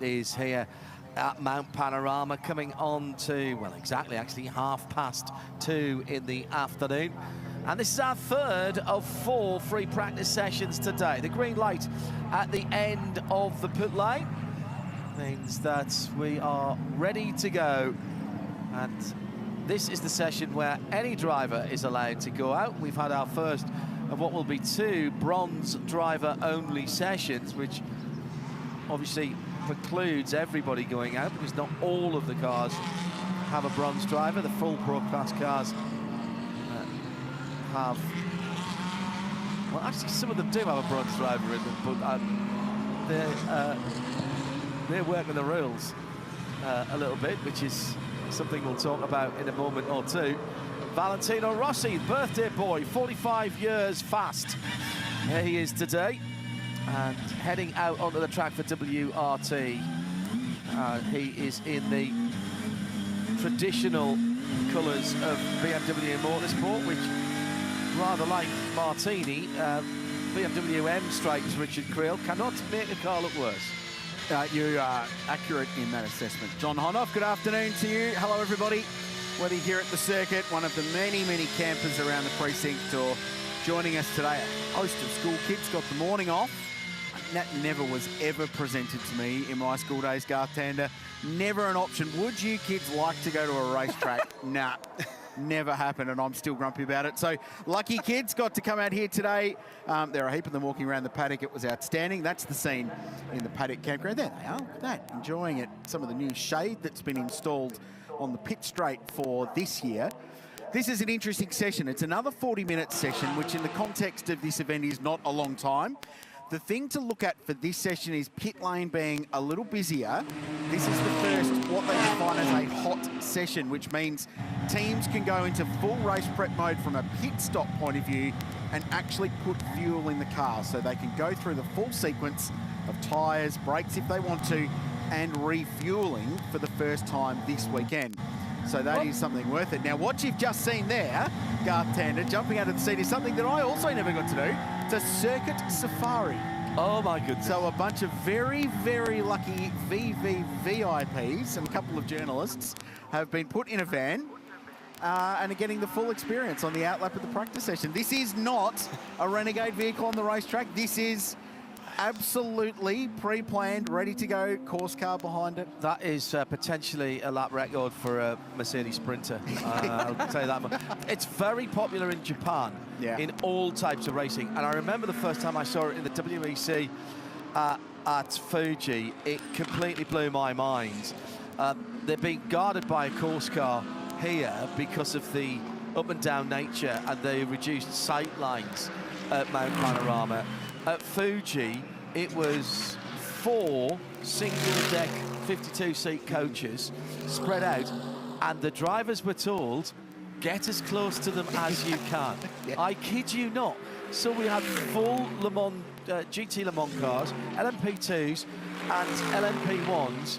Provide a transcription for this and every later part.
is here at Mount Panorama, coming on to, well, exactly, actually 2:30 in the afternoon. And this is our third of 4 free practice sessions today. The green light at the end of the pit lane means that we are ready to go. And this is the session where any driver is allowed to go out. We've had our first of what will be 2 bronze driver only sessions, which obviously precludes everybody going out because not all of the cars have a bronze driver. The full Pro Class cars have, well, actually some of them do have a bronze driver in them, but they're working the rules a little bit, which is something we'll talk about in a moment or two. Valentino Rossi, birthday boy, 45 years fast. Here he is today, and heading out onto the track for WRT. He is in the traditional colours of BMW Motorsport, which, rather like Martini, BMW M stripes, Richard Creel, cannot make a car look worse. You are accurate in that assessment. John Honoff, good afternoon to you. Hello, everybody. Whether you're here at the circuit, one of the many, many campers around the precinct, or joining us today, a host of school kids got the morning off. That never was ever presented to me in my school days, Garth Tander. Never an option. Would you kids like to go to a racetrack? Nah, never happened, and I'm still grumpy about it. So lucky kids got to come out here today. There are a heap of them walking around the paddock. It was outstanding. That's the scene in the paddock campground. There they are, look at that, enjoying it. Some of the new shade that's been installed on the pit straight for this year. This is an interesting session. It's another 40-minute session, which in the context of this event is not a long time. The thing to look at for this session is pit lane being a little busier. This is the first, what they define as a hot session, which means teams can go into full race prep mode from a pit stop point of view and actually put fuel in the car. So they can go through the full sequence of tyres, brakes if they want to, and refueling for the first time this weekend. So that is something worth it. Now, what you've just seen there, Garth Tander, jumping out of the seat, is something that I also never got to do. It's a circuit safari. Oh, my goodness. So a bunch of very, very lucky VVVIPs and a couple of journalists have been put in a van and are getting the full experience on the outlap of the practice session. This is not a Renegade vehicle on the racetrack. This is absolutely pre-planned, ready to go, course car behind it. That is potentially a lap record for a Mercedes Sprinter. I'll tell you that much. It's very popular in Japan, in all types of racing. And I remember the first time I saw it in the WEC at Fuji, it completely blew my mind. They're being guarded by a course car here because of the up and down nature and the reduced sight lines at Mount Panorama. At Fuji, it was 4 single-deck 52-seat coaches spread out, and the drivers were told, get as close to them as you can. I kid you not. So we had full Le Mans, GT Le Mans cars, LMP2s and LMP1s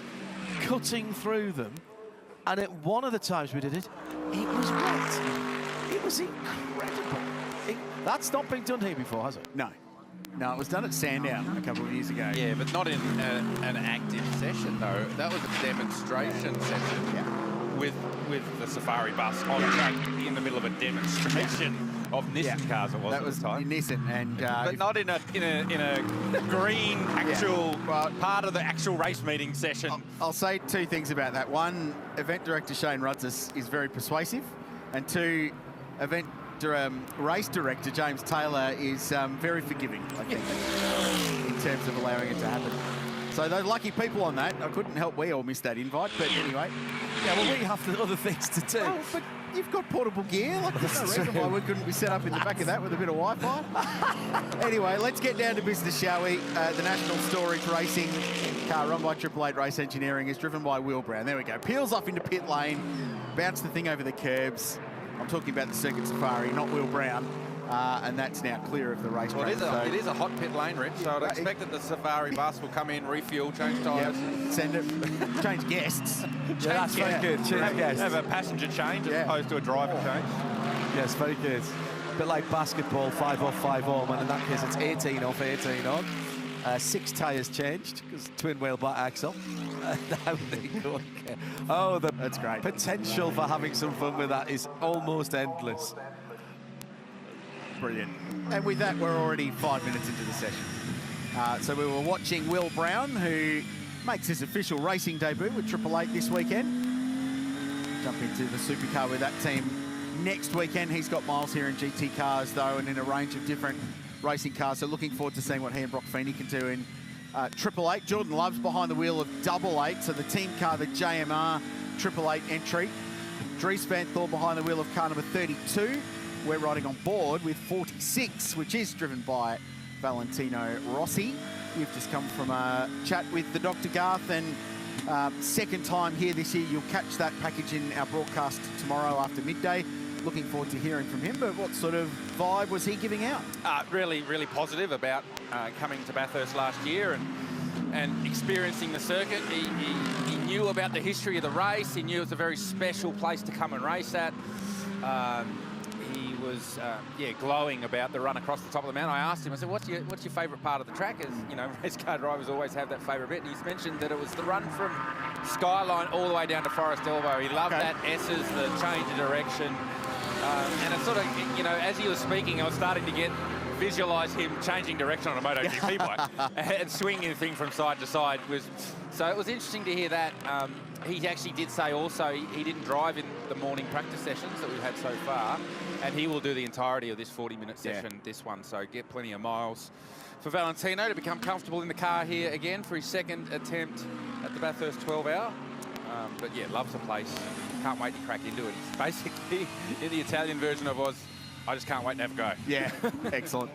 cutting through them, and at one of the times we did it, it was wet. It was incredible. That's not been done here before, has it? No. No, it was done at Sandown a couple of years ago. Yeah, but not in an active session, though. That was a demonstration session with the safari bus on track in the middle of a demonstration of Nissan cars. It was that was at the time. Nissan, and but not in a green actual part of the actual race meeting session. I'll say 2 things about that. 1, event director Shane Rudds is very persuasive, and 2, race director James Taylor is very forgiving, I think, in terms of allowing it to happen. So those lucky people on that, I couldn't help, we all missed that invite, but anyway. Yeah, well, we have other things to do. Oh, but you've got portable gear. Like, there's no reason why we couldn't be set up in the back of that with a bit of Wi-Fi. Anyway, let's get down to business, shall we? The National Storage Racing car run by 888 Race Engineering is driven by Will Brown. There we go. Peels off into pit lane, bounce the thing over the curbs. I'm talking about the Circuit Safari, not Will Brown, and that's now clear of the racetrack. Well, it is a hot pit lane, Rich, so I'd expect that the Safari bus will come in, refuel, change tyres. Send it, change guests. That's very good, change guests. Have a passenger change as opposed to a driver change. Yes, very good. A bit like basketball, 5 off, 5 on, and in that case it's 18 off, 18 on. 6 tyres changed because twin wheel back axle. Now they go again. Oh, that's great. Potential for having some fun with that is almost endless. Brilliant. And with that, we're already 5 minutes into the session. So we were watching Will Brown, who makes his official racing debut with Triple Eight this weekend. Jump into the supercar with that team next weekend. He's got miles here in GT cars, though, and in a range of different racing cars. So looking forward to seeing what he and Brock Feeney can do in Triple Eight. Jordan Love's behind the wheel of Double Eight, so the team car, the JMR Triple Eight entry. Dries Van Thor behind the wheel of car number 32. We're riding on board with 46, which is driven by Valentino Rossi. You've just come from a chat with the Dr. Garth, and second time here this year. You'll catch that package in our broadcast tomorrow after midday. Looking forward to hearing from him, but what sort of vibe was he giving out? Really, really positive about coming to Bathurst last year and experiencing the circuit. He knew about the history of the race. He knew it's a very special place to come and race at. He was glowing about the run across the top of the mountain. I asked him, I said, what's your favourite part of the track? As you know, race car drivers always have that favourite bit. And he's mentioned that it was the run from Skyline all the way down to Forest Elbow. He loved that S's, the change of direction. And it's sort of, you know, as he was speaking, I was starting to visualise him changing direction on a MotoGP bike and swinging the thing from side to side. So it was interesting to hear that. He actually did say also he didn't drive in the morning practice sessions that we've had so far, and he will do the entirety of this 40-minute session, this one, so get plenty of miles for Valentino to become comfortable in the car here again for his second attempt at the Bathurst 12-hour. But yeah, loves the place. Can't wait to crack into it. He's basically, in the Italian version of Oz, I just can't wait to have a go. Yeah, excellent.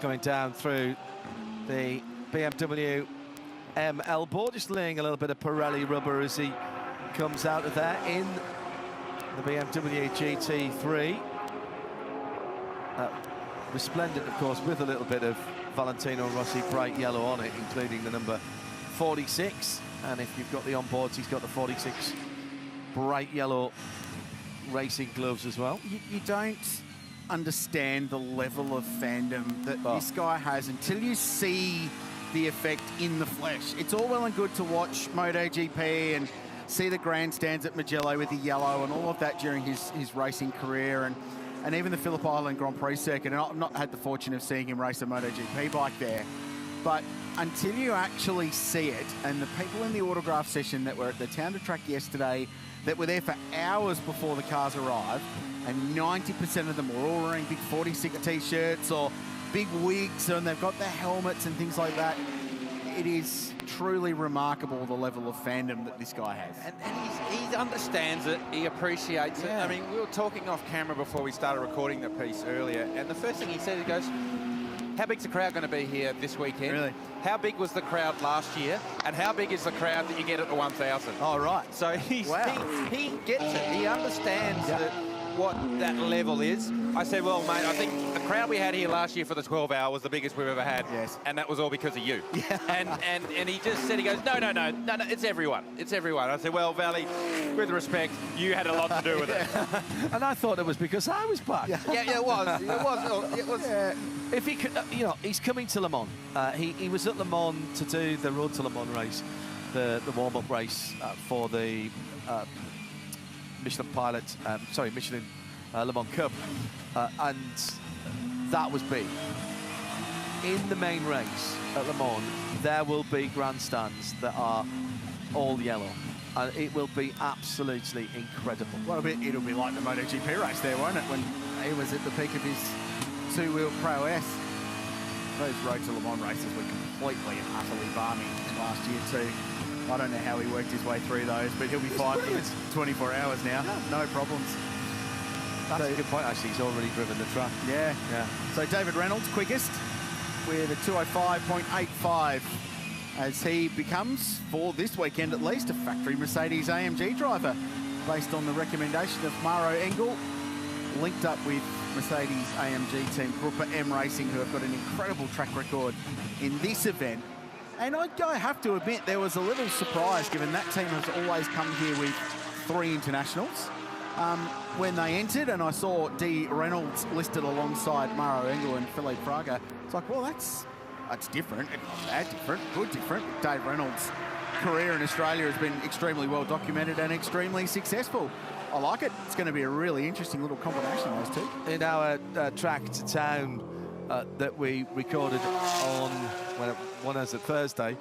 Coming down through the BMW ML board, just laying a little bit of Pirelli rubber as he comes out of there in the BMW GT3. Resplendent, of course, with a little bit of Valentino Rossi bright yellow on it, including the number 46. And if you've got the onboards, he's got the 46 bright yellow racing gloves as well. You don't understand the level of fandom that this guy has until you see the effect in the flesh. It's all well and good to watch MotoGP and see the grandstands at Mugello with the yellow and all of that during his racing career, and even the Phillip Island Grand Prix circuit. And I've not had the fortune of seeing him race a MotoGP bike there, but until you actually see it, and the people in the autograph session that were at the Town to Track yesterday that were there for hours before the cars arrived, and 90% of them were all wearing big 46 t-shirts or big wigs, and they've got their helmets and things like that. It is truly remarkable, the level of fandom that this guy has. And he understands it, he appreciates it. I mean, we were talking off camera before we started recording the piece earlier, and the first thing he said, he goes, how big's the crowd going to be here this weekend? Really? How big was the crowd last year? And how big is the crowd that you get at the 1,000? Oh, right. So he gets it. He understands what that level is. I said, well, mate, I think the crowd we had here last year for the 12-hour was the biggest we've ever had. Yes. And that was all because of you. Yeah. And he just said, he goes, no, it's everyone. It's everyone. I said, well, Valley, with respect, you had a lot to do with it. And I thought it was because I was back. Yeah, it was. It was. Yeah. If he could, you know, he's coming to Le Mans. He was at Le Mans to do the Road to Le Mans race, the warm-up race for the Michelin Le Mans Cup, and that was big. In the main race at Le Mans, there will be grandstands that are all yellow, and it will be absolutely incredible. Well, it'll be like the MotoGP race there, won't it, when he was at the peak of his two-wheel prowess. Those Road to Le Mans races were completely and utterly balmy last year too. I don't know how he worked his way through those, but he'll be fine for the 24 hours now. Yeah. No problems. That's a good point, actually. He's already driven the track. Yeah. So David Reynolds, quickest, with a 205.85, as he becomes, for this weekend at least, a factory Mercedes AMG driver, based on the recommendation of Maro Engel, linked up with Mercedes AMG team Gruppe M Racing, who have got an incredible track record in this event. And I have to admit, there was a little surprise, given that team has always come here with 3 internationals. When they entered, and I saw D. Reynolds listed alongside Maro Engel and Philippe Fraga, it's like, well, that's It's different. It's not bad different, good different. Dave Reynolds' career in Australia has been extremely well documented and extremely successful. I like it. It's going to be a really interesting little combination, those two. In our track to town that we recorded on, when it was at Thursday,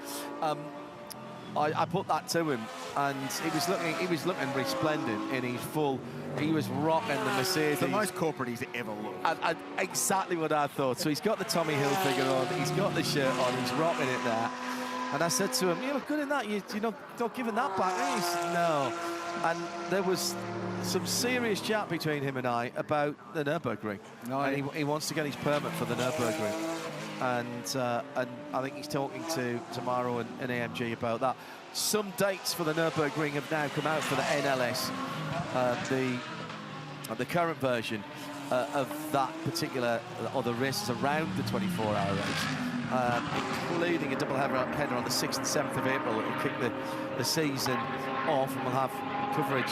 I put that to him, and he was looking resplendent in his full. He was rocking the Mercedes. The most corporate he's ever looked. And exactly what I thought. So he's got the Tommy Hilfiger on, he's got the shirt on, he's rocking it there. And I said to him, "You look good in that. You're not giving that back." And he said, "No." And there was some serious chat between him and I about the Nürburgring. No, and he wants to get his permit for the Nürburgring. And I think he's talking to Maro and AMG about that. Some dates for the Nürburgring have now come out for the NLS, the current version of that particular, or the races around the 24-hour race, including a double header on the 6th and 7th of April that will kick the season off, and we'll have coverage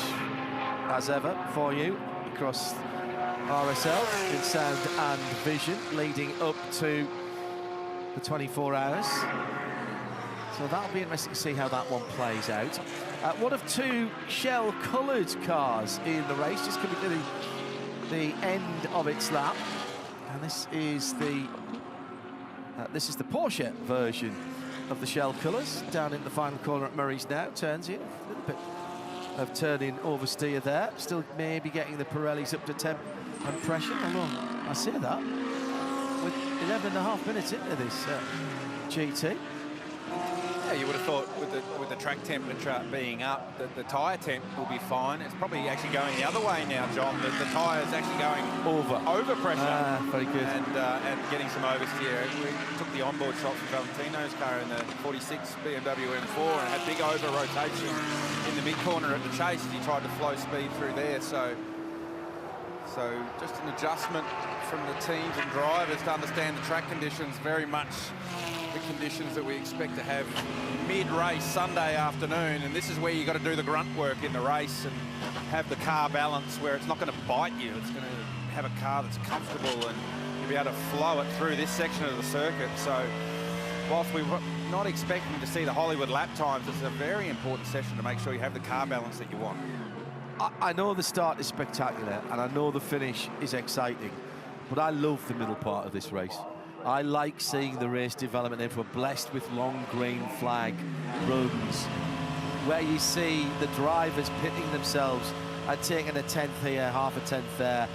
as ever for you across RSL in sound and vision leading up to the 24 hours. So that'll be interesting to see how that one plays out. One of two shell-coloured cars in the race, just coming to the end of its lap, and this is the Porsche version of the shell colours down in the final corner at Murray's now. Turns in a little bit of turning oversteer there, still maybe getting the Pirellis up to temp and pressure, although I say that with 11.5 minutes into this GT. Yeah, you would have thought with the track temperature being up that the tyre temp will be fine. It's probably actually going the other way now, John. The tyre is actually going over pressure. Very good. And getting some oversteer. We took the onboard shot from Valentino's car in the 46 BMW M4 and had big over rotation in the mid corner at the chase as he tried to flow speed through there. So just an adjustment from the teams and drivers to understand the track conditions, very much the conditions that we expect to have mid-race Sunday afternoon, and this is where you've got to do the grunt work in the race and have the car balance where it's not going to bite you. It's going to have a car that's comfortable and you'll be able to flow it through this section of the circuit. So whilst we're not expecting to see the Hollywood lap times, it's a very important session to make sure you have the car balance that you want. I know the start is spectacular and I know the finish is exciting, but I love the middle part of this race. I like seeing the race development if we're blessed with long green flag runs, where you see the drivers pitting themselves and taking a 10th here, half a 10th there,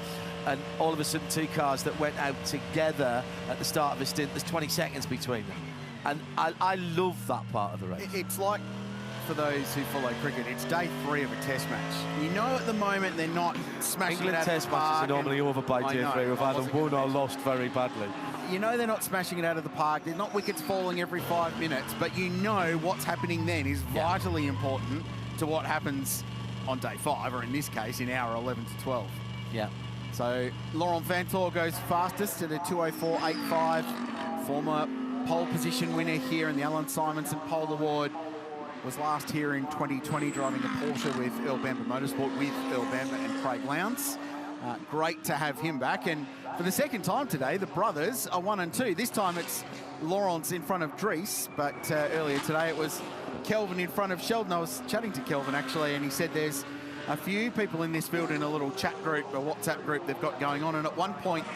and all of a sudden two cars that went out together at the start of a stint, there's 20 seconds between them. And I love that part of the race. It's like, for those who follow cricket, it's day 3 of a test match. You know at the moment they're not smashing England it out test of the park. matches are normally over by day 3. We've either won or lost very badly. You know they're not smashing it out of the park. They're not wickets falling every 5 minutes, but you know what's happening then is vitally important to what happens on day 5, or in this case, in hour 11 to 12. Yeah. So Laurent Vanthoor goes fastest at a 2:04.85. Former pole position winner here in the Alan Simonson Pole Award. Was last here in 2020 driving a Porsche with Earl Bamber Motorsport with Earl Bamber and Craig Lowndes. Great to have him back. And for the second time today, the brothers are 1 and 2. This time it's Laurent's in front of Dries, but earlier today it was Kelvin in front of Sheldon. I was chatting to Kelvin actually, and he said there's a few people in this field in a little chat group, a WhatsApp group they've got going on, and at one point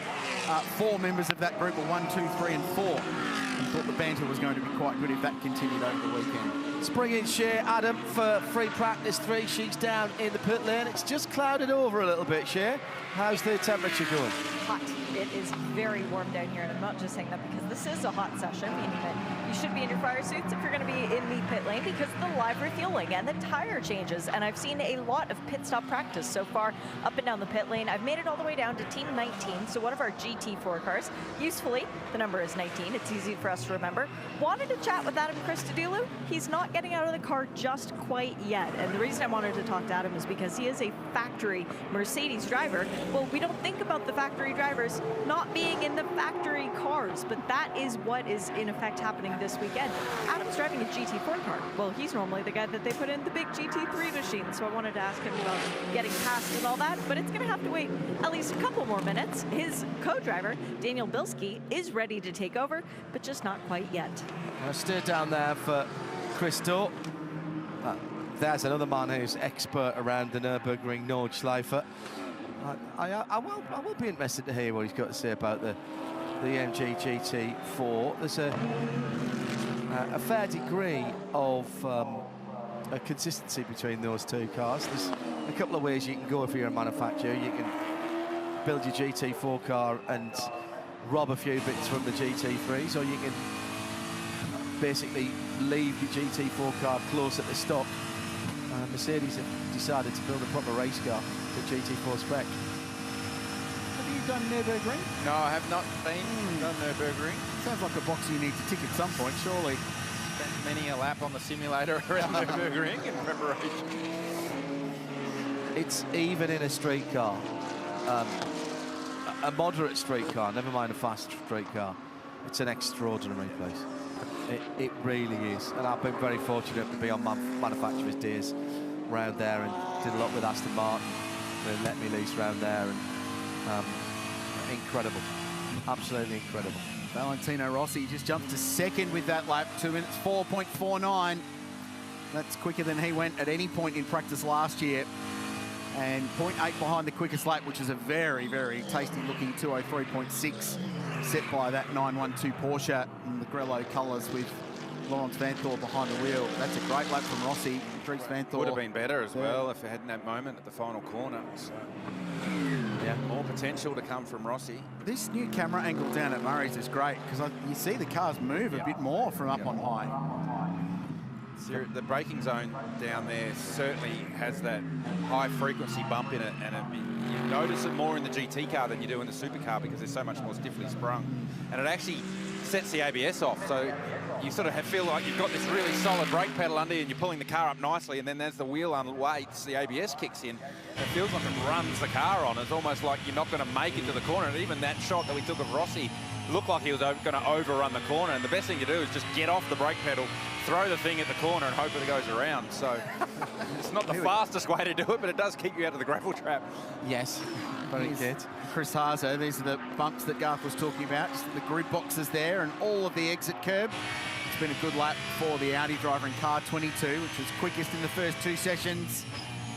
4 members of that group were 1, 2, 3 and 4. I thought the banter was going to be quite good if that continued over the weekend. Spring in Shea, Adam, for free practice 3 sheets down in the pit lane. It's just clouded over a little bit, Shea. How's the temperature going? Hot. It is very warm down here, and I'm not just saying that because this is a hot session, meaning that you should be in your fire suits if you're going to be in the pit lane because of the live refueling and the tire changes. And I've seen a lot of pit stop practice so far up and down the pit lane. I've made it all the way down to Team 19, so one of our GT4 cars. Usefully, the number is 19. It's easy for us to remember. Wanted to chat with Adam Christodoulou. He's not getting out of the car just quite yet. And the reason I wanted to talk to Adam is because he is a factory Mercedes driver. Well, we don't think about the factory drivers not being in the factory cars, but that is what is in effect happening this weekend. Adam's driving a GT4 car. Well, he's normally the guy that they put in the big GT3 machine, so I wanted to ask him about getting past and all that, but it's going to have to wait at least a couple more minutes. His co-driver, Daniel Bilski, is ready ready to take over, but just not quite yet. Steer down there for Christo. There's another man who's expert around the Nürburgring, Nordschleifer. I will be interested to hear what he's got to say about the AMG GT4. There's a fair degree of a consistency between those two cars. There's a couple of ways you can go if you're a manufacturer. You can build your GT4 car and rob a few bits from the GT3s, or you can basically leave your GT4 car close at the stock. Mercedes have decided to build a proper race car, the GT4 spec. Have you done Nürburgring? No, I have not been done Nürburgring. Sounds like a box you need to tick at some point, surely. Spent many a lap on the simulator around Nürburgring in preparation. It's even in a street car, a moderate street car, never mind a fast street car. It's an extraordinary place. It really is, and I've been very fortunate to be on manufacturers' days round there, and did a lot with Aston Martin. They let me loose round there, and incredible, absolutely incredible. Valentino Rossi just jumped to second with that lap, 2 minutes 4.49. That's quicker than he went at any point in practice last year. And 0.8 behind the quickest lap, which is a very, very tasty-looking 203.6, set by that 912 Porsche in the Grello colours with Laurens Vanthoor behind the wheel. That's a great lap from Rossi. Dries Vanthoor Would have been better as well if it hadn't that moment at the final corner. So, yeah, more potential to come from Rossi. This new camera angle down at Murray's is great because you see the cars move a bit more from up on high. The braking zone down there certainly has that high frequency bump in it, and you notice it more in the GT car than you do in the supercar because they're so much more stiffly sprung. And it actually sets the ABS off, so you sort of feel like you've got this really solid brake pedal under you and you're pulling the car up nicely, and then as the wheel unweights, the ABS kicks in. It feels like it runs the car on. It's almost like you're not going to make it to the corner. And even that shot that we took of Rossi looked like he was going to overrun the corner, and the best thing to do is just get off the brake pedal, throw the thing at the corner and hope it goes around. So it's not the fastest way to do it, but it does keep you out of the gravel trap. Yes, very good. Chris Haase, these are the bumps that Garth was talking about, just the grid boxes there and all of the exit curb. It's been a good lap for the Audi driver in car 22, which was quickest in the first 2 sessions.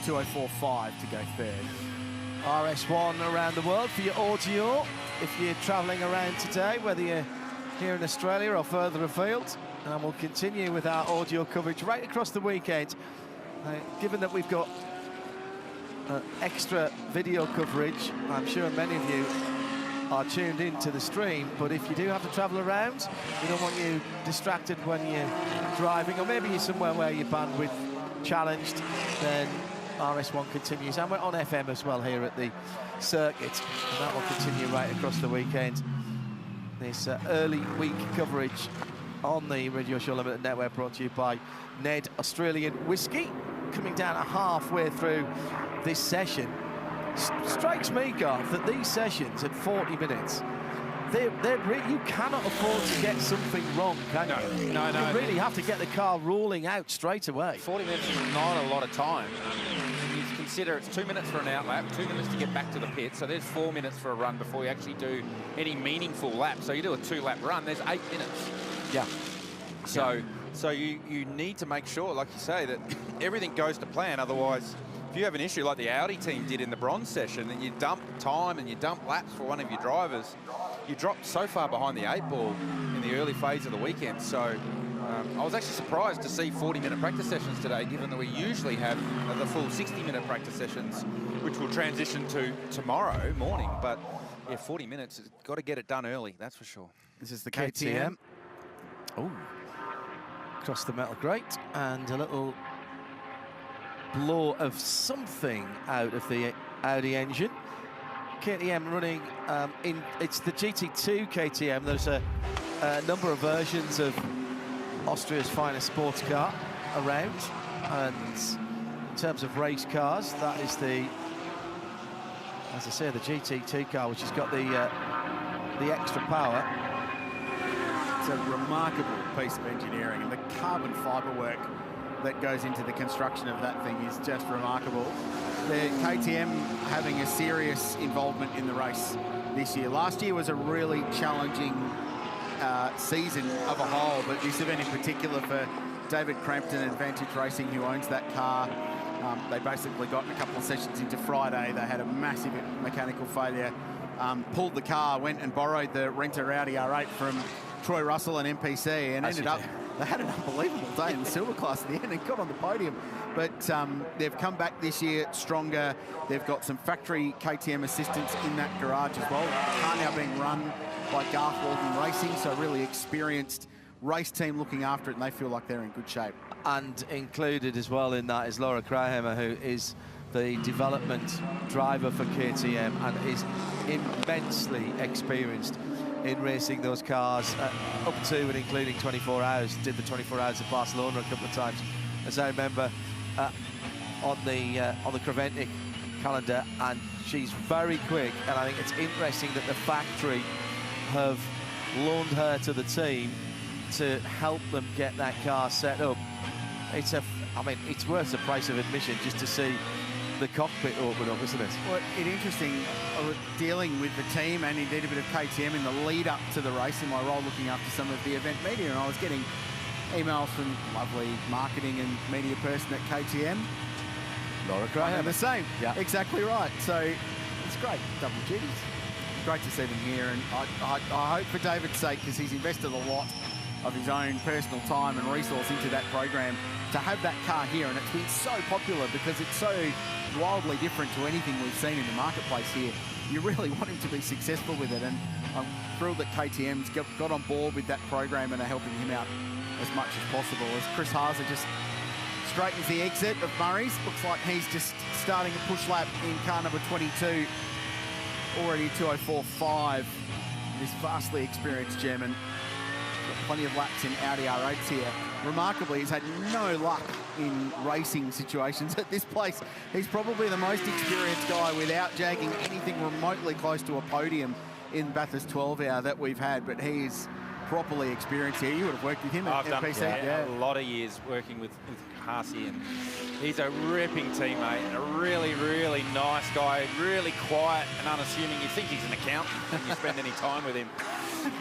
2:04.5 to go third. RS1 around the world for your audio. If you're travelling around today, whether you're here in Australia or further afield, and we'll continue with our audio coverage right across the weekend. Given that we've got extra video coverage, I'm sure many of you are tuned in to the stream, but if you do have to travel around, we don't want you distracted when you're driving, or maybe you're somewhere where your bandwidth challenged, then RS1 continues, and we're on FM as well here at the circuit, and that will continue right across the weekend. This early week coverage on the Radio Show Limited Network, brought to you by Ned Australian Whiskey. Coming down halfway through this session, strikes me, Garth, that these sessions at 40 minutes, you cannot afford to get something wrong, can you? No. You really have to get the car rolling out straight away. 40 minutes is not a lot of time. You consider it's 2 minutes for an out lap, 2 minutes to get back to the pit, so there's 4 minutes for a run before you actually do any meaningful lap. So you do a 2-lap run, there's 8 minutes. Yeah. So you need to make sure, like you say, that everything goes to plan. Otherwise, if you have an issue like the Audi team did in the bronze session, and you dump time and you dump laps for one of your drivers, you drop so far behind the 8 ball in the early phase of the weekend. So I was actually surprised to see 40-minute practice sessions today, given that we usually have the full 60-minute practice sessions, which will transition to tomorrow morning. But yeah, 40 minutes, it's got to get it done early, that's for sure. This is the KTM. Oh, across the metal grate, and a little blow of something out of the Audi engine. KTM running it's the GT2 KTM. There's a number of versions of Austria's finest sports car around, and in terms of race cars, that is the, as I say, the GT2 car, which has got the extra power. It's a remarkable piece of engineering, and the carbon fibre work that goes into the construction of that thing is just remarkable. The KTM having a serious involvement in the race this year. Last year was a really challenging season of a whole, but this event in particular for David Crampton and Vantage Racing, who owns that car. They basically got in a couple of sessions into Friday. They had a massive mechanical failure, pulled the car, went and borrowed the Renter Audi R8 from Troy Russell and MPC, and ended up, they had an unbelievable day in the silver class at the end and got on the podium. But they've come back this year stronger. They've got some factory KTM assistance in that garage as well. The car now being run by Garth Walden Racing, so really experienced race team looking after it, and they feel like they're in good shape. And included as well in that is Laura Krahammer, who is the development driver for KTM and is immensely experienced in racing those cars up to and including 24 hours. Did the 24 hours at Barcelona a couple of times, as I remember, on the Creventic calendar, and she's very quick. And I think it's interesting that the factory have loaned her to the team to help them get that car set up. I mean, it's worth the price of admission just to see the cockpit open up, isn't it? Well, it's interesting dealing with the team and indeed a bit of KTM in the lead up to the race in my role looking after some of the event media, and I was getting emails from lovely marketing and media person at KTM. Laura Graham. The same. Yeah. Exactly right. So it's great. Double duties. Great to see them here, and I hope for David's sake, because he's invested a lot of his own personal time and resource into that program, to have that car here. And it's been so popular because it's so wildly different to anything we've seen in the marketplace here. You really want him to be successful with it, and I'm thrilled that KTM's got on board with that program and are helping him out as much as possible. As Chris Haase just straightens the exit of Murray's, looks like he's just starting a push lap in car number 22, already 2:04.5. This vastly experienced German. Plenty of laps in Audi R8s here. Remarkably, he's had no luck in racing situations at this place. He's probably the most experienced guy without jagging anything remotely close to a podium in Bathurst 12 hour that we've had, but he's properly experienced here. You would have worked with him at PC. Yeah, a lot of years working with Haase, and he's a ripping teammate, a really, really nice guy, really quiet and unassuming. You think he's an accountant when you spend any time with him.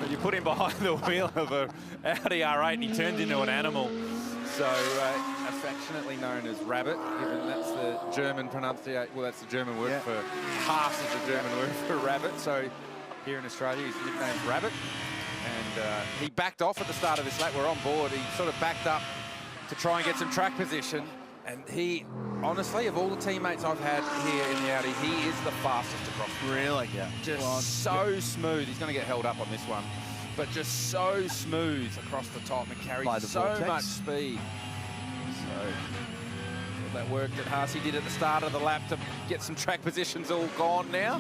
But you put him behind the wheel of a Audi R8 and he turns into an animal. So affectionately known as Rabbit, given that's the German pronunciation. Well, that's the German word for Haas is the German word for rabbit. So here in Australia, his nickname's Rabbit. And he backed off at the start of this lap. We're on board. He sort of backed up to try and get some track position. And he, honestly, of all the teammates I've had here in the Audi, he is the fastest across. Really? Yeah. Just so smooth. He's going to get held up on this one. But just so smooth across the top and carries so much speed. So all that work that Haase did at the start of the lap to get some track positions all gone now.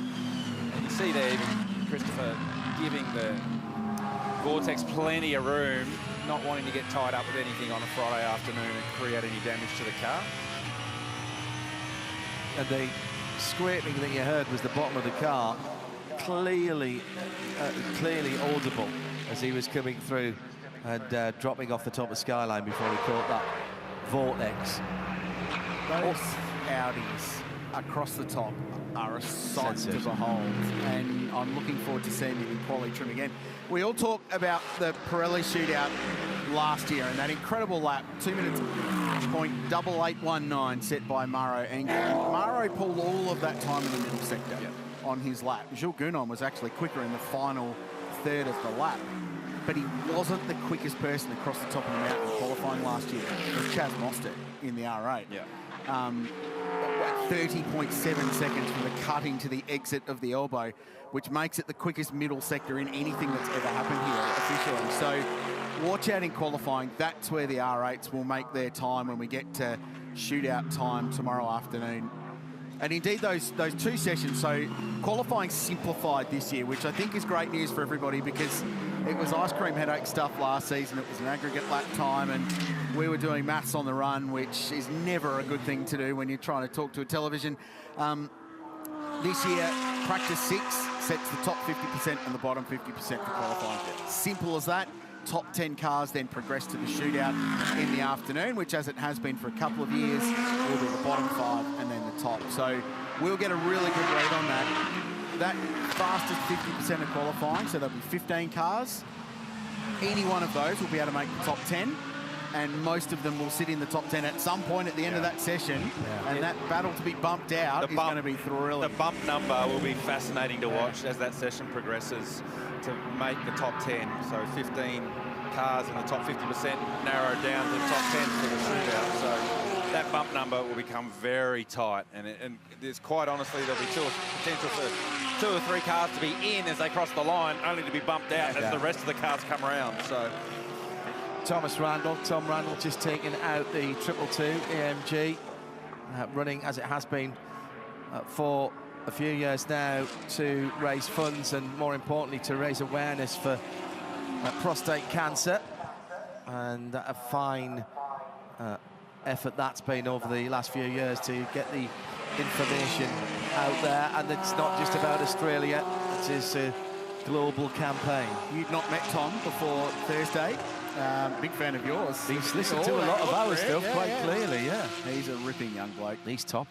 And you see there, even Christopher giving the Vortex plenty of room, not wanting to get tied up with anything on a Friday afternoon and create any damage to the car. And the scraping that you heard was the bottom of the car, clearly audible as he was coming through and dropping off the top of Skyline before he caught that Vortex. Those Audis across the top are a sight to behold, and I'm looking forward to seeing him in quality trim again. We all talk about the Pirelli shootout last year and that incredible lap, 2 minutes .8819 set by Maro Engel. Maro pulled all of that time in the middle sector on his lap. Jules Gounon was actually quicker in the final third of the lap, but he wasn't the quickest person across the top of the mountain qualifying last year. It was Chaz Mostert in the R8. 30.7 seconds from the cutting to the exit of the elbow, which makes it the quickest middle sector in anything that's ever happened here officially. So watch out in qualifying. That's where the R8s will make their time when we get to shootout time tomorrow afternoon. And indeed, those two sessions, so qualifying simplified this year, which I think is great news for everybody, because it was ice cream headache stuff last season. It was an aggregate lap time, and we were doing maths on the run, which is never a good thing to do when you're trying to talk to a television. This year, practice 6 sets the top 50% and the bottom 50% for qualifying. Simple as that. Top 10 cars then progress to the shootout in the afternoon, which, as it has been for a couple of years, will be the bottom 5 and then the top. So we'll get a really good read on that. That fastest 50% of qualifying, so there'll be 15 cars. any one of those will be able to make the top 10, and most of them will sit in the top 10 at some point at the end of that session, and that battle to be bumped out is going to be thrilling. The bump number will be fascinating to watch as that session progresses to make the top 10. So 15 cars in the top 50% narrowed down to the top 10 for the shootout. So that bump number will become very tight, and there's quite honestly there'll be potential for 2 or 3 cars to be in as they cross the line, only to be bumped out as the rest of the cars come around. So Tom Randall just taking out the 222 AMG, running as it has been for a few years now to raise funds and, more importantly, to raise awareness for prostate cancer. And a fine effort that's been over the last few years to get the information out there. And it's not just about Australia, it is a global campaign. You'd not met Tom before Thursday. Big fan of yours. He's listened to a lot of our stuff quite clearly, He's a ripping young bloke. He's top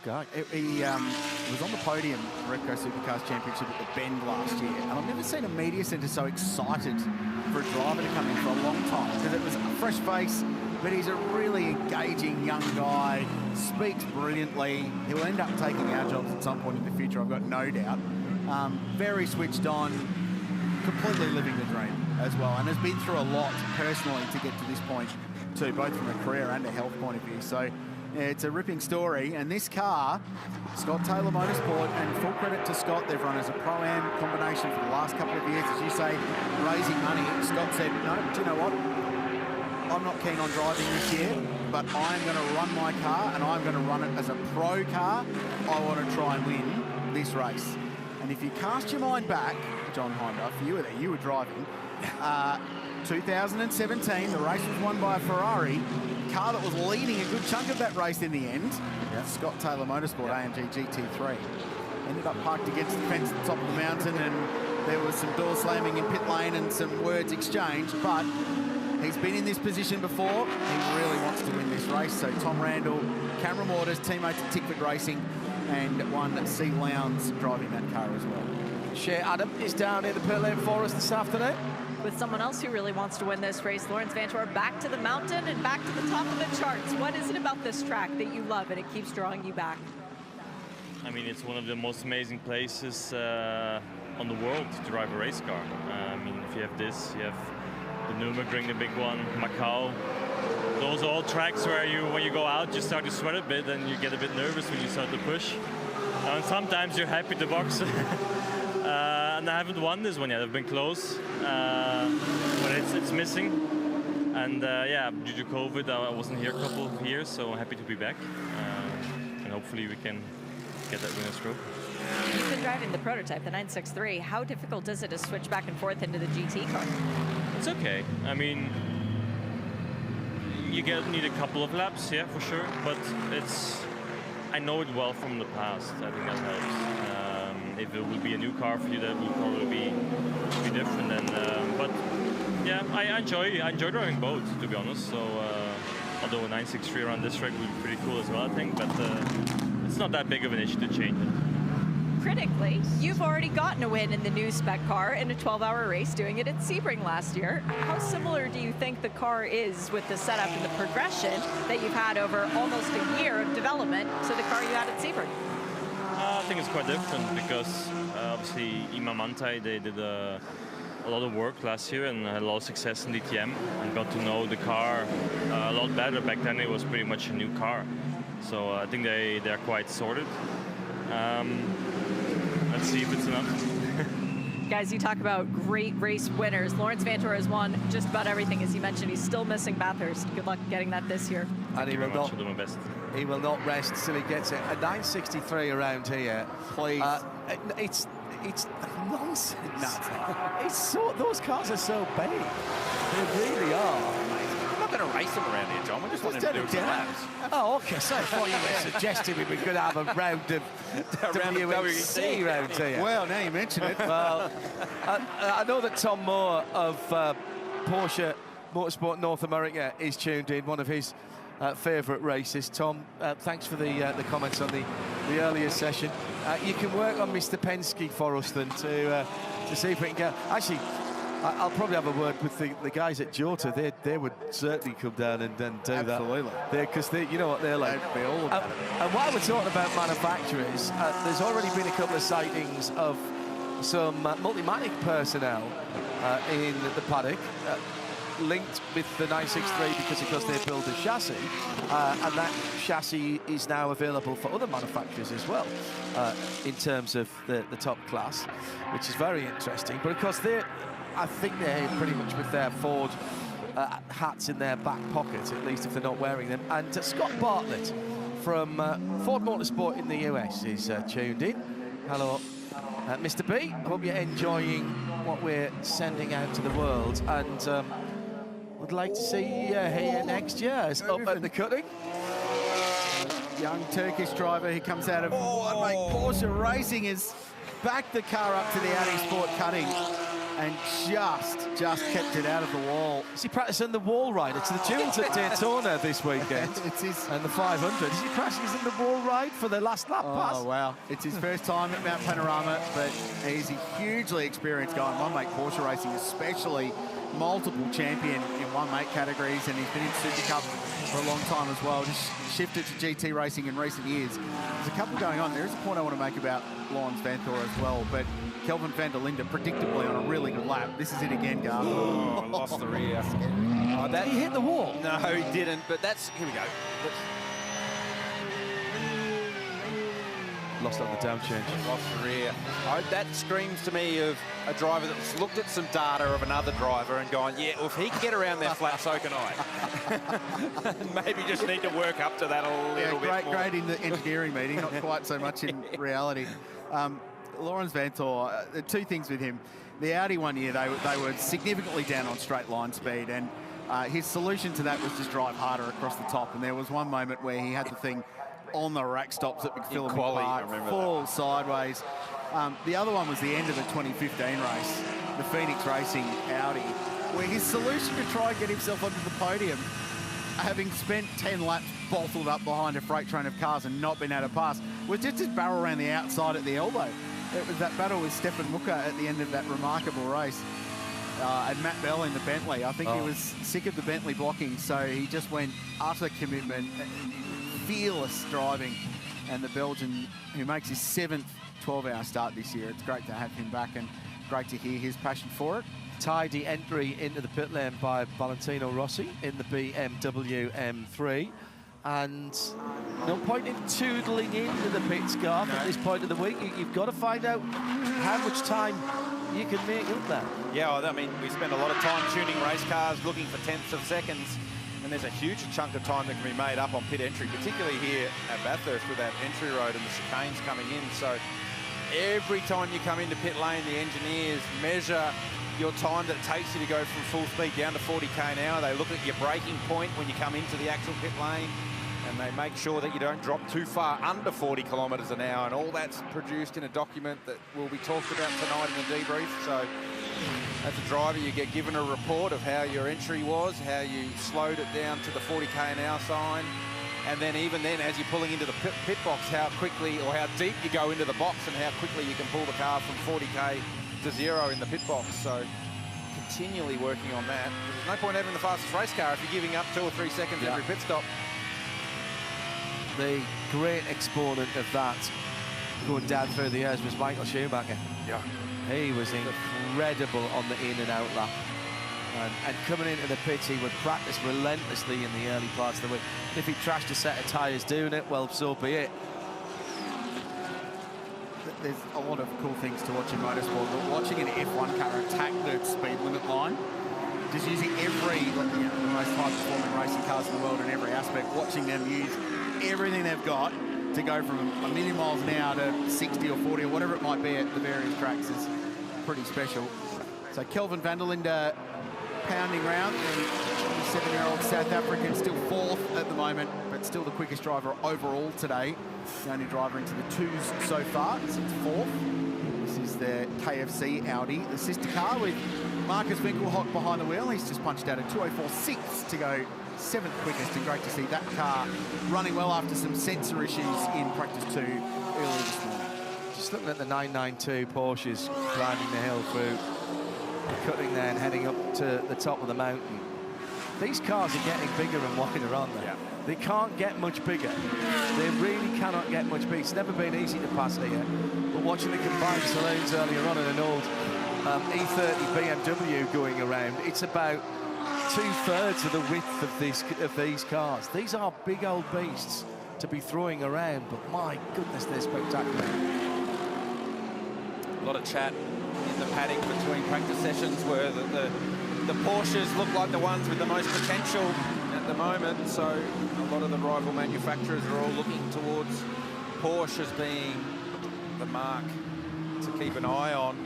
guy. He was on the podium at the Repco Supercars Championship at the Bend last year, and I've never seen a media centre so excited for a driver to come in for a long time, because it was a fresh face, but he's a really engaging young guy, speaks brilliantly. He'll end up taking our jobs at some point in the future, I've got no doubt. Very switched on, completely living the dream as well, and has been through a lot personally to get to this point too, both from a career and a health point of view. So yeah, it's a ripping story. And this car, Scott Taylor Motorsport, and full credit to Scott, they've run as a Pro-Am combination for the last couple of years, as you say, raising money. Scott said, no, do you know what? I'm not keen on driving this year, but I'm going to run my car, and I'm going to run it as a pro car. I want to try and win this race. And if you cast your mind back, John Honda, you were there, you were driving, 2017, the race was won by a Ferrari, car that was leading a good chunk of that race in the end. Scott Taylor Motorsport AMG GT3. Ended up parked against the fence at the top of the mountain, and there was some door slamming in pit lane and some words exchanged, but he's been in this position before. He really wants to win this race. So Tom Randall, Cameron Waters, teammates at Tickford Racing, and one C. Lowndes driving that car as well. Shea Adam is down in the pit lane for us this afternoon. With someone else who really wants to win this race, Lawrence Vantor, back to the mountain and back to the top of the charts. What is it about this track that you love and it keeps drawing you back? I mean, it's one of the most amazing places on the world to drive a race car. I mean, if you have this, you have the Nürburgring, the big one, Macau. Those are all tracks where when you go out, you start to sweat a bit and you get a bit nervous when you start to push. And sometimes you're happy to box. And I haven't won this one yet. I've been close, but it's missing. And yeah, due to COVID, I wasn't here a couple of years, so I'm happy to be back. And hopefully we can get that winner's trophy. You've been driving the prototype, the 963. How difficult is it to switch back and forth into the GT car? It's okay. I mean, you need a couple of laps, yeah, for sure. But I know it well from the past. I think that helps. If it will be a new car for you, that will probably be different. And but yeah, I enjoy driving both, to be honest. So although a 963 around this track would be pretty cool as well, I think. But it's not that big of an issue to change it. Critically, you've already gotten a win in the new spec car in a 12-hour race, doing it at Sebring last year. How similar do you think the car is with the setup and the progression that you've had over almost a year of development to the car you had at Sebring? I think it's quite different because obviously IMA Manthey, they did a lot of work last year and had a lot of success in DTM and got to know the car a lot better. Back then it was pretty much a new car. So I think they're quite sorted. Let's see if it's enough. Guys, you talk about great race winners. Lawrence Vantor has won just about everything. As you mentioned, he's still missing Bathurst. Good luck getting that this year. And he will not. I'll do my best. He will not rest till he gets it. A 963 around here. Please. It's nonsense. No, it's not. It's so, those cars are so big. They really are. We're not going to race them around here, John. We're just wanting to do some laps. Oh, okay. So I thought you were suggesting we were going to have a round of WEC round here. Well, now you mention it. Well, I know that Tom Moore of Porsche Motorsport North America is tuned in, one of his favourite races. Tom, thanks for the comments on the earlier session. You can work on Mr. Penske for us then to see if we can get... Actually, I'll probably have a word with the guys at Jota. They would certainly come down and do that. Absolutely. Because you know what they're like. They'd be all about it. And while we're talking about manufacturers, there's already been a couple of sightings of some Multimatic personnel in the paddock, linked with the 963 because, of course, they build a chassis, and that chassis is now available for other manufacturers as well, in terms of the top class, which is very interesting. But, of course, I think they're pretty much with their Ford hats in their back pocket, at least if they're not wearing them. And Scott Bartlett from Ford Motorsport in the US is tuned in. Hello, Mr. B. I hope you're enjoying what we're sending out to the world, and would like to see you here next year. It's up at the cutting. Young Turkish driver who comes out of Porsche Racing has backed the car up to the Audi Sport cutting and just kept it out of the wall. Is he practicing the wall ride? It's the tunes at Daytona this weekend. It's his... And the 500. Is he practicing the wall ride for the last lap pass? Oh, wow. It's his first time at Mount Panorama, but he's a hugely experienced guy in one-make Porsche racing, especially multiple champion in one-make categories, and he's been in Super Cup for a long time as well. Just shifted to GT racing in recent years. There's a couple going on. There is a point I want to make about Lawrence Vanthoor as well, but Kelvin van der Linde predictably on a really good lap. This is it again, Gar. Oh, lost the rear. He hit the wall. No, he didn't, but that's... Here we go. Lost on the down change. Lost the rear. That screams to me of a driver that's looked at some data of another driver and gone, yeah, well, if he can get around that flat, so can I. Maybe just need to work up to that a little bit more. Great in the engineering meeting, not quite so much in reality. Lawrence Vanthoor, two things with him. The Audi one year, they were significantly down on straight line speed, and his solution to that was just drive harder across the top. And there was one moment where he had the thing on the rack stops at McPhillip Park, full sideways. The other one was the end of the 2015 race, the Phoenix Racing Audi, where his solution to try and get himself onto the podium, having spent 10 laps bottled up behind a freight train of cars and not been able to pass, was just his barrel around the outside at the elbow. It was that battle with Stefan Mucker at the end of that remarkable race. And Matt Bell in the Bentley. I think he was sick of the Bentley blocking, so he just went utter commitment, fearless driving. And the Belgian, who makes his 7th 12-hour start this year, it's great to have him back and great to hear his passion for it. Tidy entry into the pit lane by Valentino Rossi in the BMW M3. And no point in toodling into the pit scarf at this point of the week. You've got to find out how much time you can make up there. Yeah, well, I mean, we spend a lot of time tuning race cars, looking for tenths of seconds, and there's a huge chunk of time that can be made up on pit entry, particularly here at Bathurst with that entry road and the chicanes coming in. So every time you come into pit lane, the engineers measure your time that it takes you to go from full speed down to 40k an hour. They look at your braking point when you come into the actual pit lane, and they make sure that you don't drop too far under 40 kilometres an hour, and all that's produced in a document that will be talked about tonight in the debrief. So as a driver, you get given a report of how your entry was, how you slowed it down to the 40k an hour sign, and then even then, as you're pulling into the pit box, how quickly or how deep you go into the box and how quickly you can pull the car from 40k to 0 in the pit box. So continually working on that. There's no point having the fastest race car if you're giving up 2 or 3 seconds every pit stop. The great exponent of that going down through the years was Michael Schumacher. Yeah. He was incredible on the in and out lap. And coming into the pits, he would practice relentlessly in the early parts of the week. If he trashed a set of tyres doing it, well, so be it. There's a lot of cool things to watch in motorsport, but watching an F1 car attack the speed limit line, just using every, the most high-performing racing cars in the world in every aspect, watching them use everything they've got to go from a million miles an hour to 60 or 40 or whatever it might be at the various tracks is pretty special. So Kelvin van der Linde pounding round, the 7-year-old South African, still 4th at the moment, but still the quickest driver overall today. The only driver into the 2s so far, since 4th. This is the KFC Audi, the sister car with Marcus Winkelhock behind the wheel. He's just punched out a 2:04.6 to go 7th quickest, and great to see that car running well after some sensor issues in practice 2 earlier this morning. Just looking at the 992 Porsches climbing the hill through cutting there and heading up to the top of the mountain. These cars are getting bigger and wider, aren't they? Yeah. They can't get much bigger. They really cannot get much bigger. It's never been easy to pass here. But watching the combined saloons earlier on in an old E30 BMW going around, it's about 2/3 of the width of these cars. These are big old beasts to be throwing around, but my goodness, they're spectacular. A lot of chat in the paddock between practice sessions where the Porsches look like the ones with the most potential at the moment. So a lot of the rival manufacturers are all looking towards Porsche as being the mark to keep an eye on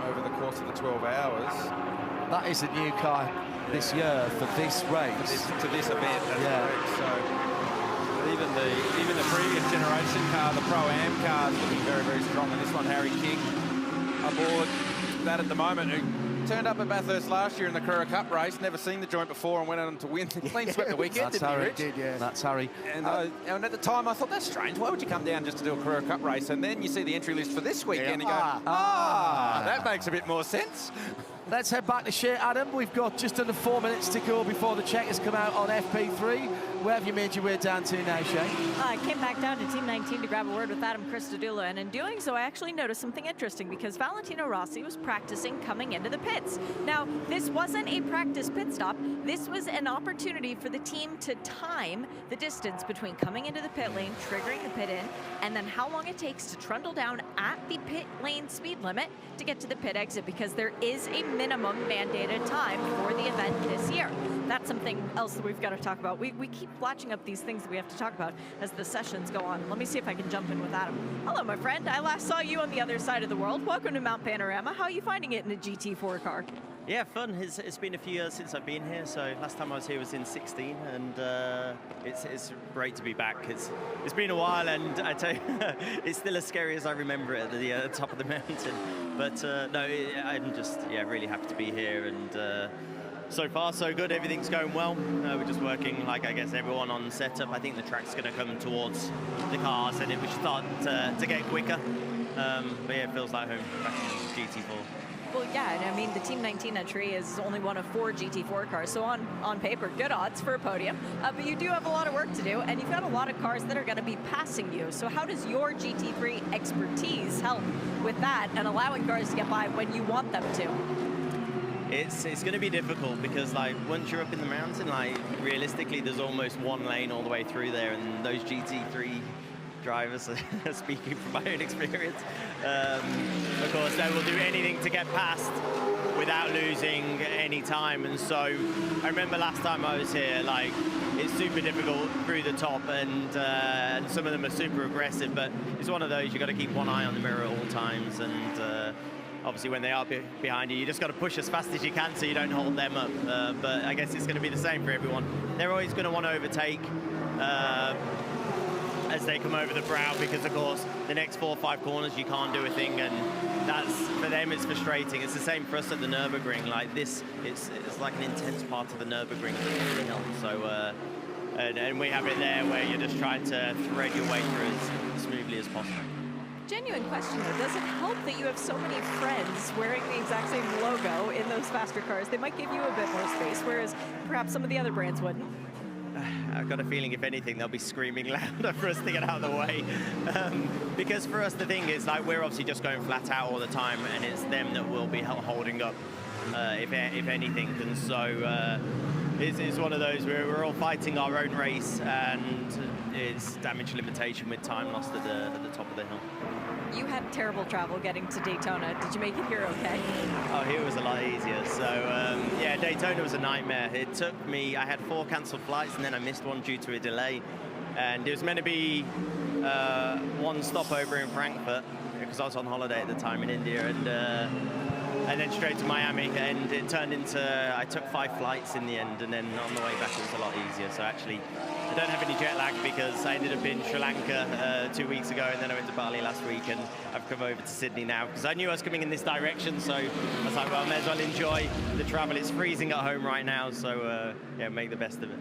over the course of the 12 hours. That is a new car this year for this race. To this event, that's correct. So even the previous generation car, the Pro-Am car, is looking very, very strong. And this one, Harry King, aboard that at the moment, who turned up at Bathurst last year in the Carrera Cup race, never seen the joint before and went on to win. Clean swept the weekend, That's didn't he, Harry. Rich? Did, yeah. That's Harry. And at the time, I thought, that's strange. Why would you come down just to do a Carrera Cup race? And then you see the entry list for this weekend and you go, that makes a bit more sense. Let's head back to Shea, Adam. We've got just under 4 minutes to go before the checkers come out on FP3. Where have you made your way down to now, Shea? I came back down to Team 19 to grab a word with Adam Christodoulou, and in doing so, I actually noticed something interesting because Valentino Rossi was practicing coming into the pits. Now, this wasn't a practice pit stop. This was an opportunity for the team to time the distance between coming into the pit lane, triggering the pit in, and then how long it takes to trundle down at the pit lane speed limit to get to the pit exit, because there is a minimum mandated time for the event this year. That's something else that we've got to talk about. We keep latching up these things that we have to talk about as the sessions go on. Let me see if I can jump in with Adam. Hello, my friend. I last saw you on the other side of the world. Welcome to Mount Panorama. How are you finding it in a GT4 car? Yeah, fun. It's been a few years since I've been here. So last time I was here was in 16, and it's great to be back. It's been a while, and I tell you, it's still as scary as I remember it at the top of the mountain. But no, I'm just really happy to be here, and so far so good. Everything's going well. We're just working, like I guess everyone, on setup. I think the track's going to come towards the cars, and we should start to get quicker. But yeah, it feels like home back in GT4. Well, yeah, and I mean, the Team 19 entry is only one of 4 GT4 cars, so on paper, good odds for a podium. But you do have a lot of work to do, and you've got a lot of cars that are going to be passing you. So how does your GT3 expertise help with that and allowing cars to get by when you want them to? It's going to be difficult because, like, once you're up in the mountain, like, realistically, there's almost one lane all the way through there, and those GT3 drivers are speaking from my own experience. Of course, they will do anything to get past without losing any time. And so I remember last time I was here, like, it's super difficult through the top, and some of them are super aggressive, but it's one of those, you've got to keep one eye on the mirror at all times. And obviously when they are behind you, you just got to push as fast as you can so you don't hold them up. But I guess it's going to be the same for everyone. They're always going to want to overtake as they come over the brow, because of course the next 4 or 5 corners you can't do a thing, and that's, for them, it's frustrating. It's the same for us at the Nürburgring. Like this, it's like an intense part of the Nürburgring. So and we have it there where you're just trying to thread your way through as smoothly as possible. Genuine question though, does it help that you have so many friends wearing the exact same logo in those faster cars? They might give you a bit more space, whereas perhaps some of the other brands wouldn't. I've got a feeling, if anything, they'll be screaming louder for us to get out of the way. Because for us, the thing is, like, we're obviously just going flat out all the time, and it's them that will be holding up, if anything. And so it's one of those where we're all fighting our own race, and it's damage limitation with time lost at the top of the hill. You had terrible travel getting to Daytona. Did you make it here okay? Oh, here was a lot easier. So, yeah, Daytona was a nightmare. It took me, I had 4 cancelled flights, and then I missed one due to a delay. And it was meant to be 1 stopover in Frankfurt, because I was on holiday at the time in India, and then straight to Miami. And it turned into, I took 5 flights in the end, and then on the way back it was a lot easier. So actually, I don't have any jet lag because I ended up in Sri Lanka 2 weeks ago, and then I went to Bali last week, and I've come over to Sydney now because I knew I was coming in this direction. So I was like, well, I may as well enjoy the travel. It's freezing at home right now, so yeah, make the best of it.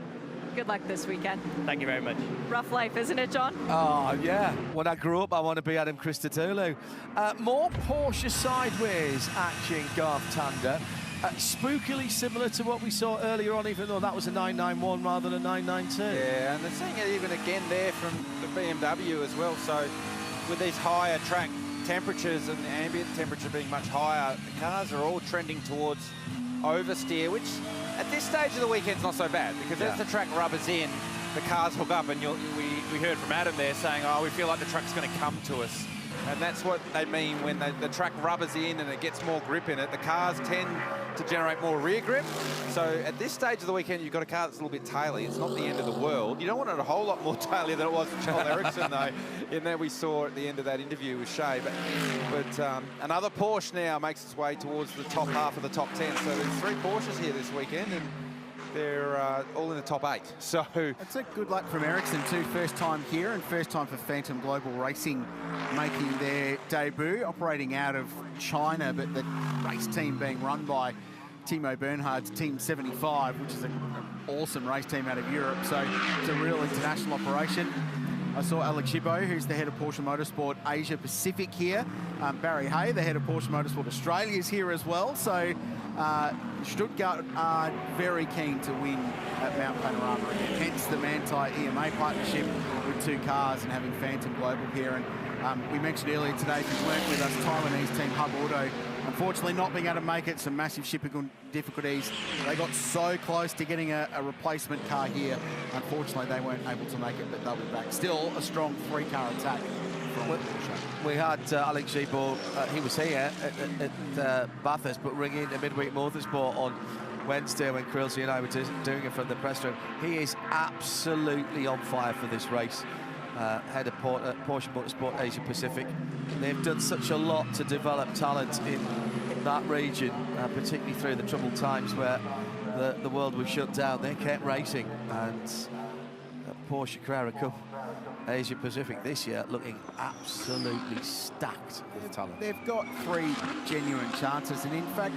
Good luck this weekend. Thank you very much. Rough life, isn't it, John? Oh, yeah. When I grew up, I want to be Adam Christodoulou. More Porsche sideways action, Garth Tander. Spookily similar to what we saw earlier on, even though that was a 991 rather than a 992. Yeah, and they're seeing it even again there from the BMW as well. So with these higher track temperatures and the ambient temperature being much higher, the cars are all trending towards oversteer, which at this stage of the weekend's not so bad, because as the track rubbers in, the cars hook up, and we heard from Adam there saying, oh, we feel like the truck's going to come to us. And that's what they mean when the track rubbers in and it gets more grip in it. The cars tend to generate more rear grip. So at this stage of the weekend, you've got a car that's a little bit taily. It's not the end of the world. You don't want it a whole lot more taily than it was for Joel Eriksson, though, in that we saw at the end of that interview with Shea. But another Porsche now makes its way towards the top half of the top 10. So there's 3 Porsches here this weekend, and they're all in the top 8. So that's a good luck from Eriksson too. First time here and first time for Phantom Global Racing making their debut, operating out of China, but the race team being run by Timo Bernhard's Team 75, which is an awesome race team out of Europe. So it's a real international operation. I saw Alex Gibbo, who's the head of Porsche Motorsport Asia Pacific here. Barry Hay, the head of Porsche Motorsport Australia, is here as well. So Stuttgart are very keen to win at Mount Panorama again. Hence the Manthey EMA partnership with 2 cars and having Phantom Global here. And we mentioned earlier today, if you weren't with us, Taiwanese team Hub Auto, unfortunately not being able to make it, some massive shipping difficulties. They got so close to getting a replacement car here. Unfortunately, they weren't able to make it, but they'll be back. Still a strong 3-car attack. We had Alex Gibbo, he was here at Bathurst, but ringing a midweek motorsport on Wednesday when Krilsey and I were doing it from the press room. He is absolutely on fire for this race. Head of Porsche Motorsport Asia Pacific. They've done such a lot to develop talent in that region, particularly through the troubled times where the world was shut down. They kept racing, and Porsche Carrera Cup Asia Pacific this year looking absolutely stacked with talent. They've got 3 genuine chances, and in fact,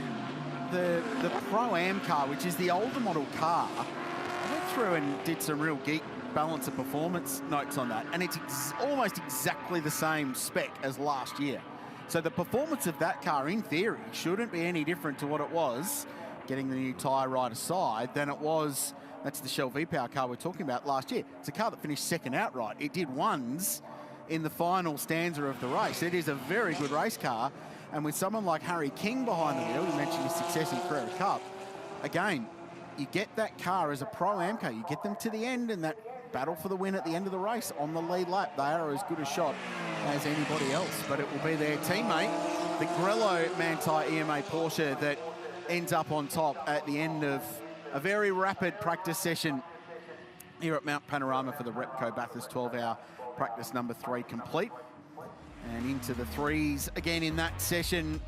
the Pro-Am car, which is the older model car, I went through and did some real geek balance of performance notes on that, and it's almost exactly the same spec as last year. So the performance of that car, in theory, shouldn't be any different to what it was, getting the new tyre right aside, than it was. That's the Shell V-Power car we're talking about last year. It's a car that finished second outright. It did ones in the final stanza of the race. It is a very good race car, and with someone like Harry King behind the wheel, you mentioned his success in Carrera Cup, again, you get that car as a Pro-Am car, you get them to the end, and that battle for the win at the end of the race on the lead lap, they are as good a shot as anybody else. But it will be their teammate, the Grello Manthey EMA Porsche, that ends up on top at the end of a very rapid practice session here at Mount Panorama for the Repco Bathurst 12-hour practice number 3 complete. And into the 3s again in that session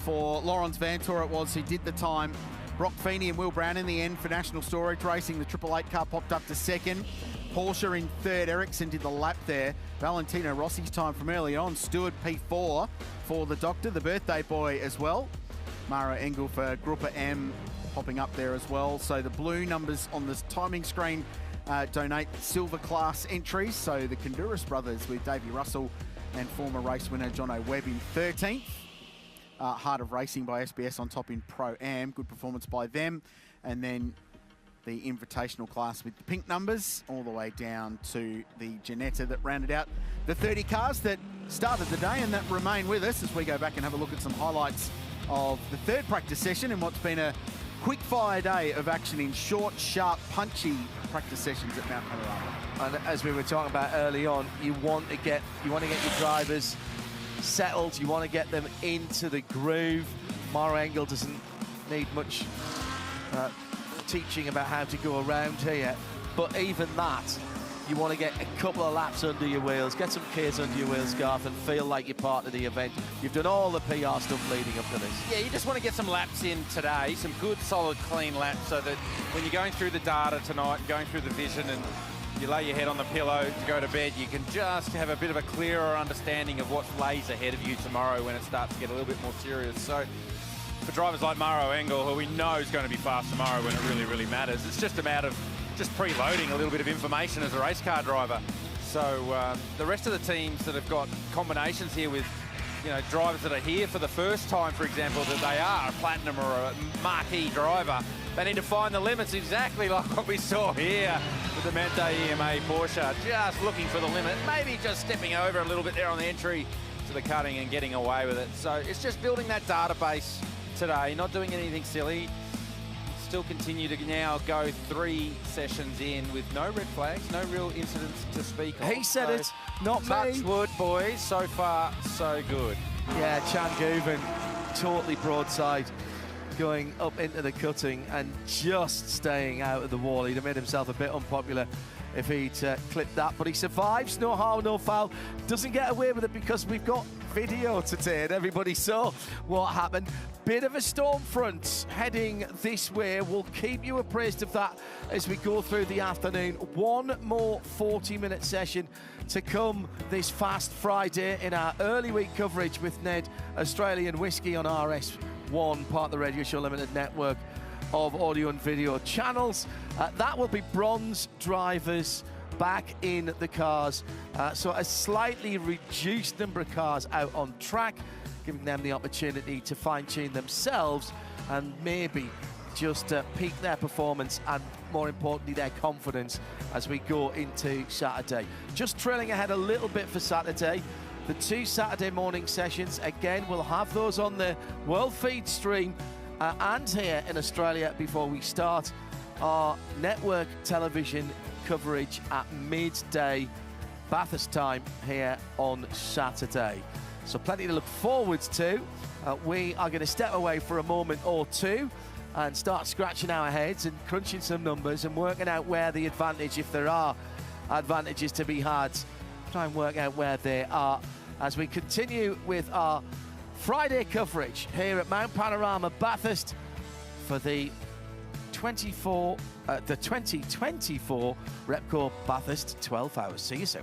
for Laurens Vanthoor it was, who did the time. Brock Feeney and Will Brown in the end for National Storage Racing. The 888 car popped up to 2nd. Porsche in 3rd. Eriksson did the lap there. Valentino Rossi's time from early on. Stewart P4 for the Doctor, the birthday boy as well. Mara Engel for Gruppe M popping up there as well. So the blue numbers on this timing screen donate silver class entries. So the Kondouris brothers with Davey Russell and former race winner Jono Webb in 13th. Heart of Racing by SBS on top in Pro-Am. Good performance by them. And then the invitational class with the pink numbers all the way down to the Ginetta that rounded out the 30 cars that started the day and that remain with us as we go back and have a look at some highlights of the 3rd practice session and what's been a quick fire day of action in short, sharp, punchy practice sessions at Mount Panorama. And as we were talking about early on, you want to get your drivers settled, you want to get them into the groove. Mara Engel doesn't need much teaching about how to go around here, but even that, you want to get a couple of laps under your wheels, get some Ks under your wheels, Garth, and feel like you're part of the event. You've done all the PR stuff leading up to this. Yeah, you just want to get some laps in today, some good, solid, clean laps, so that when you're going through the data tonight, going through the vision, and you lay your head on the pillow to go to bed, you can just have a bit of a clearer understanding of what lays ahead of you tomorrow when it starts to get a little bit more serious. So for drivers like Maro Engel, who we know is going to be fast tomorrow when it really, really matters, it's just a matter of just preloading a little bit of information as a race car driver. So the rest of the teams that have got combinations here with, you know, drivers that are here for the first time, for example, that they are a platinum or a marquee driver, they need to find the limits exactly like what we saw here with the Mente EMA Porsche, just looking for the limit, maybe just stepping over a little bit there on the entry to the cutting and getting away with it. So it's just building that database today, not doing anything silly. Still continue to now go 3 sessions in with no red flags, no real incidents to speak of. He said it, not me. Touch wood, boys. So far, so good. Yeah, Chan Guven, totally broadside, going up into the cutting and just staying out of the wall. He'd have made himself a bit unpopular if he'd clipped that, but he survives, no harm, no foul. Doesn't get away with it because we've got video today and everybody saw what happened. Bit of a storm front heading this way. We'll keep you appraised of that as we go through the afternoon. One more 40-minute session to come this fast Friday in our early week coverage with Ned Australian Whiskey on RS1, part of the Radio Show Limited network of audio and video channels. That will be bronze drivers back in the cars. So a slightly reduced number of cars out on track, giving them the opportunity to fine-tune themselves and maybe just peak their performance and, more importantly, their confidence as we go into Saturday. Just trailing ahead a little bit for Saturday. The 2 Saturday morning sessions, again, we'll have those on the World Feed stream and here in Australia before we start our network television coverage at midday Bathurst time here on Saturday. So plenty to look forward to. We are going to step away for a moment or two and start scratching our heads and crunching some numbers and working out where the advantage, if there are advantages to be had, try and work out where they are as we continue with our Friday coverage here at Mount Panorama Bathurst for the 2024 Repco Bathurst 12 hours. See you soon.